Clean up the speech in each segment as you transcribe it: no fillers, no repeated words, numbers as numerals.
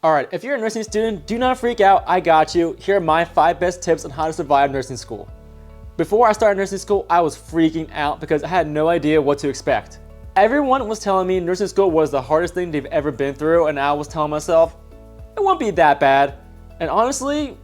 Alright, if you're a nursing student, do not freak out, I got you. Here are my 5 best tips on how to survive nursing school. Before I started nursing school, I was freaking out because I had no idea what to expect. Everyone was telling me nursing school was the hardest thing they've ever been through, and I was telling myself, it won't be that bad. And honestly,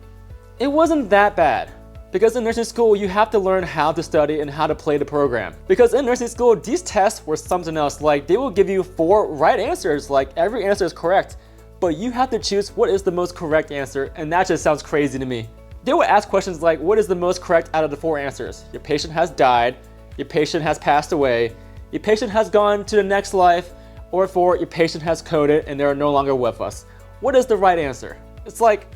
it wasn't that bad. Because in nursing school, you have to learn how to study and how to play the program. Because in nursing school, these tests were something else. Like, they will give you 4 right answers, like every answer is correct. But you have to choose what is the most correct answer, and that just sounds crazy to me. They would ask questions like, what is the most correct out of the 4 answers? Your patient has died, your patient has passed away, your patient has gone to the next life, or 4, your patient has coded and they're no longer with us. What is the right answer? It's like,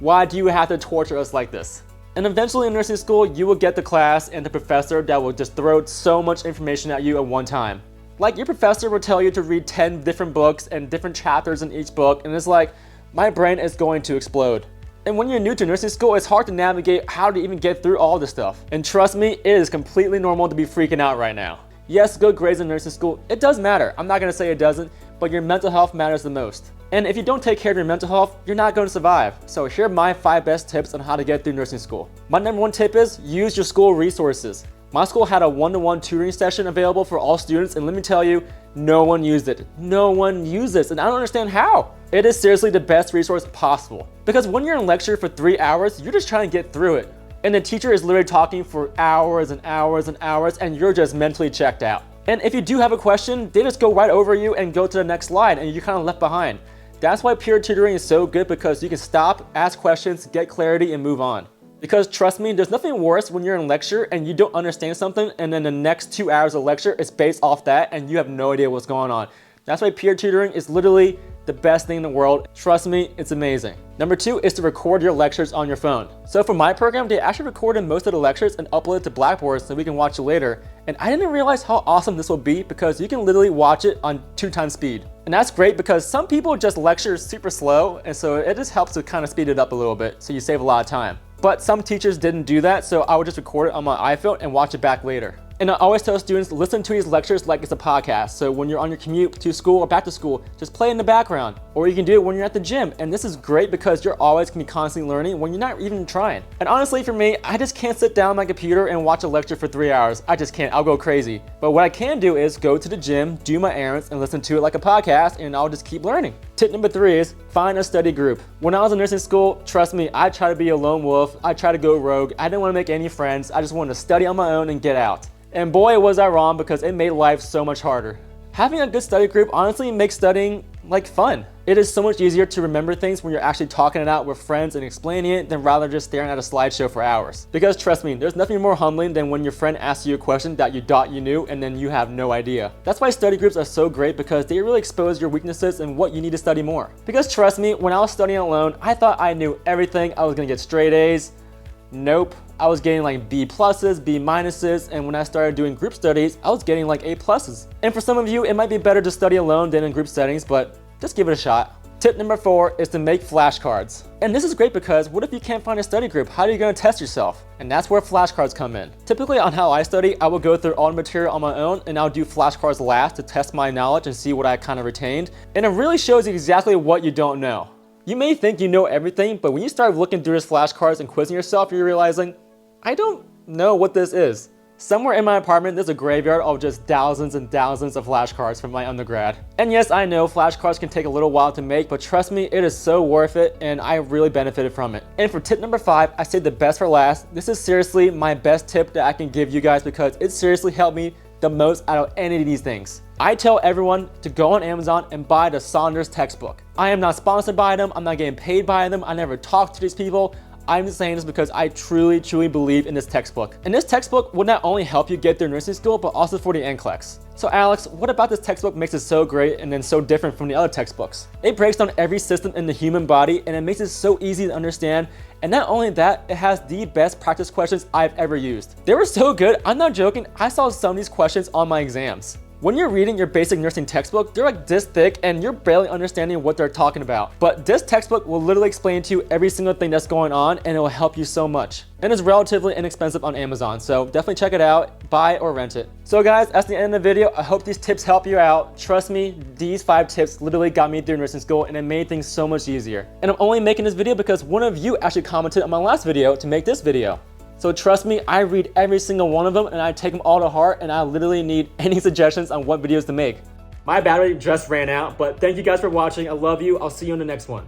why do you have to torture us like this? And eventually in nursing school, you will get the class and the professor that will just throw so much information at you at one time. Like, your professor will tell you to read 10 different books and different chapters in each book, and it's like, my brain is going to explode. And when you're new to nursing school, it's hard to navigate how to even get through all this stuff. And trust me, it is completely normal to be freaking out right now. Yes, good grades in nursing school, it does matter. I'm not gonna say it doesn't, but your mental health matters the most. And if you don't take care of your mental health, you're not going to survive. So here are my 5 best tips on how to get through nursing school. My number 1 tip is use your school resources. My school had a one-to-one tutoring session available for all students, and let me tell you, no one used it. No one used this, and I don't understand how. It is seriously the best resource possible. Because when you're in lecture for 3 hours, you're just trying to get through it. And the teacher is literally talking for hours and hours and hours, and you're just mentally checked out. And if you do have a question, they just go right over you and go to the next slide, and you're kind of left behind. That's why peer tutoring is so good, because you can stop, ask questions, get clarity, and move on. Because trust me, there's nothing worse when you're in lecture and you don't understand something, and then the next 2 hours of lecture is based off that and you have no idea what's going on. That's why peer tutoring is literally the best thing in the world. Trust me, it's amazing. Number 2 is to record your lectures on your phone. So for my program, they actually recorded most of the lectures and uploaded to Blackboard so we can watch it later. And I didn't realize how awesome this will be, because you can literally watch it on 2 times speed. And that's great because some people just lecture super slow, and so it just helps to kind of speed it up a little bit so you save a lot of time. But some teachers didn't do that, so I would just record it on my iPhone and watch it back later. And I always tell students, listen to these lectures like it's a podcast. So when you're on your commute to school or back to school, just play in the background. Or you can do it when you're at the gym. And this is great because you're always going to be constantly learning when you're not even trying. And honestly, for me, I just can't sit down on my computer and watch a lecture for 3 hours. I just can't. I'll go crazy. But what I can do is go to the gym, do my errands, and listen to it like a podcast, and I'll just keep learning. Tip number 3 is find a study group. When I was in nursing school, trust me, I tried to be a lone wolf. I tried to go rogue. I didn't want to make any friends. I just wanted to study on my own and get out. And boy, was I wrong, because it made life so much harder. Having a good study group honestly makes studying like fun. It is so much easier to remember things when you're actually talking it out with friends and explaining it than rather just staring at a slideshow for hours. Because trust me, there's nothing more humbling than when your friend asks you a question that you thought you knew and then you have no idea. That's why study groups are so great, because they really expose your weaknesses and what you need to study more. Because trust me, when I was studying alone, I thought I knew everything. I was gonna get straight A's. Nope. I was getting like B pluses, B minuses, and when I started doing group studies, I was getting like A pluses. And for some of you, it might be better to study alone than in group settings, but just give it a shot. Tip number 4 is to make flashcards. And this is great because what if you can't find a study group? How are you going to test yourself? And that's where flashcards come in. Typically on how I study, I will go through all the material on my own, and I'll do flashcards last to test my knowledge and see what I kind of retained. And it really shows you exactly what you don't know. You may think you know everything, but when you start looking through these flashcards and quizzing yourself, you're realizing, I don't know what this is. Somewhere in my apartment, there's a graveyard of just thousands and thousands of flashcards from my undergrad. And yes, I know flashcards can take a little while to make, but trust me, it is so worth it, and I really benefited from it. And for tip number 5, I saved the best for last. This is seriously my best tip that I can give you guys, because it seriously helped me the most out of any of these things. I tell everyone to go on Amazon and buy the Saunders textbook. I am not sponsored by them. I'm not getting paid by them. I never talk to these people. I'm just saying this because I truly believe in this textbook. And this textbook will not only help you get through nursing school, but also for the NCLEX. So Alex, what about this textbook makes it so great and then so different from the other textbooks? It breaks down every system in the human body, and it makes it so easy to understand. And not only that, it has the best practice questions I've ever used. They were so good, I'm not joking, I saw some of these questions on my exams. When you're reading your basic nursing textbook, they're like this thick and you're barely understanding what they're talking about. But this textbook will literally explain to you every single thing that's going on, and it will help you so much. And it's relatively inexpensive on Amazon, so definitely check it out, buy or rent it. So guys, that's the end of the video. I hope these tips help you out. Trust me, these 5 tips literally got me through nursing school and it made things so much easier. And I'm only making this video because one of you actually commented on my last video to make this video. So trust me, I read every single one of them and I take them all to heart, and I literally need any suggestions on what videos to make. My battery just ran out, but thank you guys for watching. I love you. I'll see you in the next one.